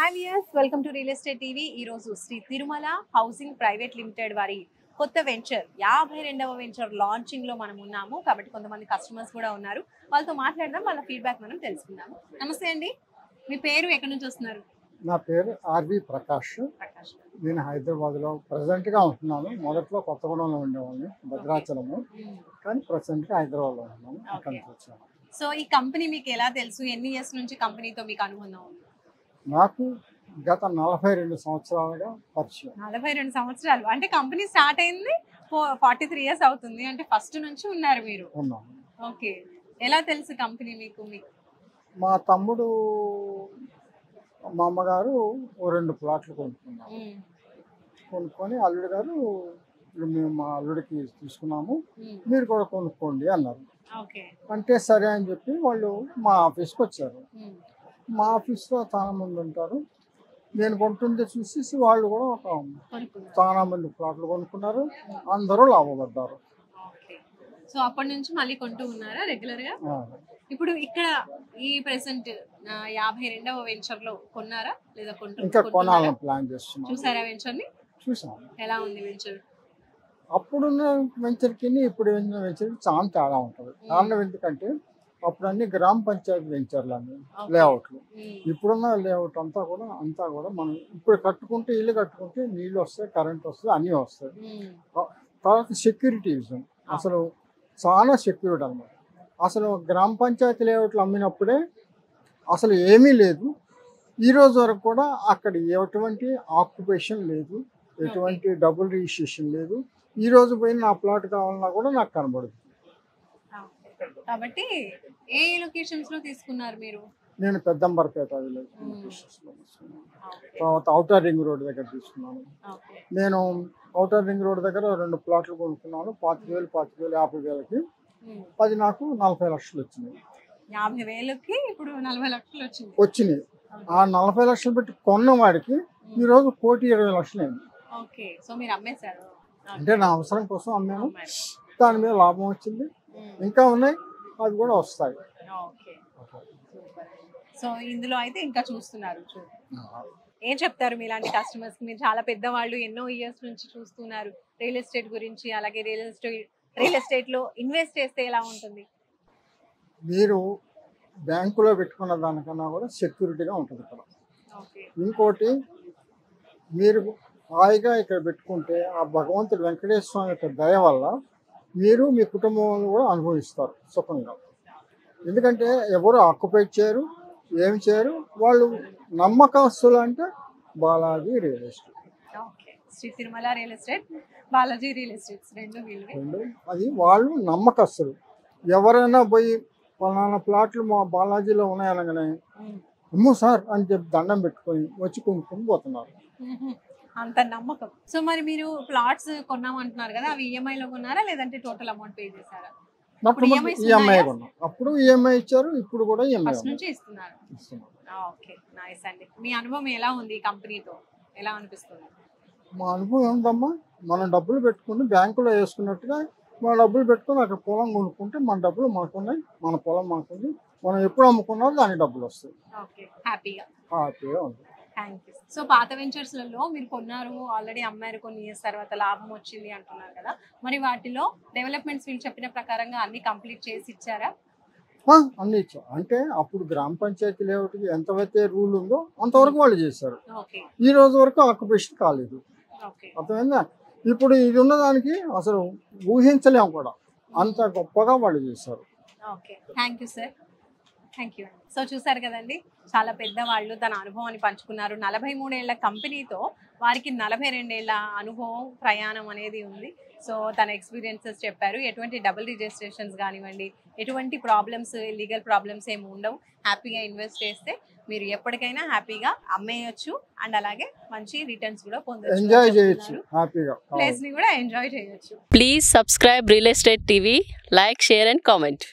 Hi viewers, welcome to real estate TV. ఈరోజు Shri Tirumala housing private limited వారి కొత్త venture 52వ venture launching లో మనం ఉన్నాము. కాబట్టి కొంతమంది కస్టమర్స్ కూడా ఉన్నారు, వాళ్ళతో మాట్లాడదాం, వాళ్ళ ఫీడ్బ్యాక్ మనం తెలుసుకుందాము. నమస్తే అండి, మీ పేరు, ఎక్కడి నుంచి వస్తున్నారు? నా పేరు ఆర్వి ప్రకాష్. నేను హైదరాబాద్లో ప్రజెంట్గా ఉంటున్నాను. మొదట్లో కొత్తగూడెంలో ఉండేవాడిని, భద్రాచలము, కానీ ప్రజెంట్గా హైదరాబాద్లో ఉంటున్నాను. అక్కడి నుంచి వచ్చాను. సో ఈ కంపెనీ మీకు ఎలా తెలుసు? ఎన్ని ఇయర్స్ నుంచి కంపెనీతో మీకు అనుబంధం ఉంది? నాకు గత 42 సంవత్సరాలుగా పరిచయం. 42 సంవత్సరాలు అంటే కంపెనీ స్టార్ట్ అయింది 43 ఇయర్స్ అవుతుంది అంటే ఫస్ట్ నుంచి ఉన్నారు మీరు. ఉన్నాను. ఓకే, ఎలా తెలుసు కంపెనీ మీకు? మా తమ్ముడు, మా అమ్మగారు ఓ 2 ప్లాట్లు కొనుక్కున్నాము. కొనుక్కొని అల్లుడు గారు, ఇప్పుడు మేము మా అల్లుడికి తీసుకున్నాము, మీరు కూడా కొనుక్కోండి అన్నారు. అంటే సరే అని చెప్పి వాళ్ళు మా ఆఫీస్కి వచ్చారు. మా ఆఫీస్లో చాలా మంది ఉంటారు. నేను కొంటుంది చూసేసి వాళ్ళు కూడా చాలా మంది ప్లాట్లు కొనుక్కున్నారు. అందరూ లాభపడ్డారు. సో అప్పటి నుంచి మళ్ళీ కొంటూ ఉన్నారా రెగ్యులర్ గా? ఇప్పుడు ఇక్కడ ఈ ప్రెసెంట్ 52వ వెంచర్ లో కొన్నారా లేదా ఇంకా కొనాలని ప్లాన్ చేస్తున్నాం. చూసారా వెంచర్ ని? చూసాం. ఎలా ఉంది వెంచర్? అప్పుడున్న వెంచర్కి ఇప్పుడు వెంచర్కి చాలా తేడా ఉంటుంది. కారణం ఎందుకంటే అప్పుడు అన్ని గ్రామ పంచాయతీ వెంచర్లు అన్ని లేఅవుట్లు. ఇప్పుడున్న లేఅవుట్ అంతా కూడా మనం ఇప్పుడు కట్టుకుంటే, ఇల్లు కట్టుకుంటే నీళ్ళు వస్తాయి, కరెంట్ వస్తుంది, అన్నీ వస్తాయి. తర్వాత సెక్యూరిటీ విషయం అసలు చాలా సెక్యూరిటీ అన్నమాట. అసలు గ్రామ పంచాయతీ లేఅవుట్లు అమ్మినప్పుడే అసలు ఏమీ లేదు. ఈరోజు వరకు కూడా అక్కడ ఎటువంటి ఆక్యుపేషన్ లేదు, ఎటువంటి డబుల్ రిజిస్ట్రేషన్ లేదు. ఈరోజు పోయిన నా ప్లాట్ కావాలన్నా కూడా నాకు కనబడుతుంది. కాబట్టి ఏ లొకేషన్స్ లో తీసుకున్నారు మీరు? నేను పెద్దంబరపేట విలేజ్ తర్వాత ఔటర్ రింగ్ రోడ్ దగ్గర తీసుకున్నాను. నేను ఔటర్ రింగ్ రోడ్ దగ్గర 2 ప్లాట్లు కొనుక్కున్నాను. 25,000, 50,000కి. అది నాకు 40 లక్షలు వచ్చినాయి. 50,000కి ఇప్పుడు 40 లక్షలు వచ్చినాయి. ఆ 40 లక్షలు పెట్టి కొన్న వాడికి ఈరోజు 1,20,00,000 అయింది. ఓకే, సో మీరు అమ్మేశారు? అంటే నా అవసరం కోసం అమ్మాను. దాని మీద లాభం వచ్చింది. ఇంకా ఉన్నాయి, అవి కూడా వస్తాయి. సో ఇందులో అయితే ఇంకా చూస్తున్నారు. ఏం చెప్తారు మీలాంటి కస్టమర్స్ కి? మీరు చాలా పెద్దవాళ్ళు, ఎన్నో ఇయర్స్ నుంచి చూస్తున్నారు రియల్ ఎస్టేట్ గురించి. అలాగే రియల్ ఎస్టేట్ లో ఇన్వెస్ట్ చేస్తే ఎలా ఉంటుంది? మీరు బ్యాంకులో పెట్టుకున్న దానికన్నా కూడా సెక్యూరిటీగా ఉంటుంది ఇక్కడ. ఇంకోటి, మీరు హాయిగా ఇక్కడ పెట్టుకుంటే ఆ భగవంతుడు వెంకటేశ్వర స్వామి యొక్క దయ వల్ల మీరు మీ కుటుంబం కూడా అనుభవిస్తారు సుఖంగా. ఎందుకంటే ఎవరు ఆక్యుపైడ్ చేయరు, ఏం చేయరు. వాళ్ళు నమ్మకస్తులు అంటే Balaji real estate. Shri Tirumala real estate, Balaji real estates రెండు. అది వాళ్ళు నమ్మకస్తులు. ఎవరైనా పోయి పలానా ప్లాట్లు మా బాలాజీలో ఉన్నాయనగానే అమ్మో సార్ అని చెప్పి దండం పెట్టుకొని వచ్చి కొనుక్కొని పోతున్నారు. అంత నమ్మకం. సో మరి మీరు ప్లాట్స్ కొన్నామంటున్నారు కదా, అవి ఈఎంఐ లో కొన్నారా లేదంటే టోటల్ అమౌంట్ పే చేశారా? ఈఎంఐ కొన్నాం. అప్పుడు ఈఎంఐ ఇచ్చారు, ఇప్పుడు కూడా ఈఎంఐ నుంచి ఇస్తున్నారు. ఓకే, నైస్ అండి. మీ అనుభవం ఎలా ఉంది ఈ కంపెనీతో? ఎలా అనిపిస్తుంది? మా అనుభవం ఏంటమ్మా, మనం డబ్బులు పెట్టుకుని బ్యాంకులో వేసుకున్నట్టుగా మన డబ్బులు పెట్టుకుని అక్కడ పొలం కొనుక్కుంటే మన డబ్బులు మనకున్నాయి, మన పొలం మనకుంది. మనం ఎప్పుడు అమ్ముకున్నా దానికి డబ్బులు వస్తాయి. హ్యాపీగా ఉంది. సో పాత వెంచర్స్ లలో మీరు కొన్నారు, ఆల్రెడీ అమ్మారు, కొన్ని ఇయర్స్ తర్వాత లాభం వచ్చింది అంటున్నారు కదా, మరి వాటిలో డెవలప్మెంట్స్ వీళ్ళు చెప్పిన ప్రకారంగా అన్ని కంప్లీట్ చేసి ఇచ్చారా? అన్ని ఇచ్చారు. అంటే అప్పుడు గ్రామ పంచాయతీ లేఅవుట్ ఎంతవైతే రూల్ ఉందో అంతవరకు వాళ్ళు చేశారు. ఈ రోజు వరకు ఆక్యుపేషన్ కాలేదు. అర్థమైందా? ఇప్పుడు ఇది ఉన్నదానికి అసలు ఊహించలేము కూడా, అంత గొప్పగా వాళ్ళు చేశారు. Thank you sir. Thank you. So చూసారు కదండి, చాలా పెద్దవాళ్ళు తన అనుభవాన్ని పంచుకున్నారు. 43 ఏళ్ల కంపెనీతో వారికి 42 ఏళ్ల అనుభవం, ప్రయాణం అనేది ఉంది. సో తన ఎక్స్పీరియన్సెస్ చెప్పారు. ఎటువంటి డబుల్ రిజిస్ట్రేషన్స్ కానివ్వండి, ఎటువంటి ప్రాబ్లమ్స్, లీగల్ ప్రాబ్లమ్స్ ఏమి ఉండవు. హ్యాపీగా ఇన్వెస్ట్ చేస్తే మీరు ఎప్పటికైనా హ్యాపీగా అమ్మేయచ్చు అండ్ అలాగే మంచి రిటర్న్స్ కూడా పొందొచ్చు, ఎంజాయ్ చేయొచ్చు, హ్యాపీగా ప్లేస్ ని కూడా ఎంజాయ్ చేయొచ్చు. Please subscribe real estate TV, like, share and comment.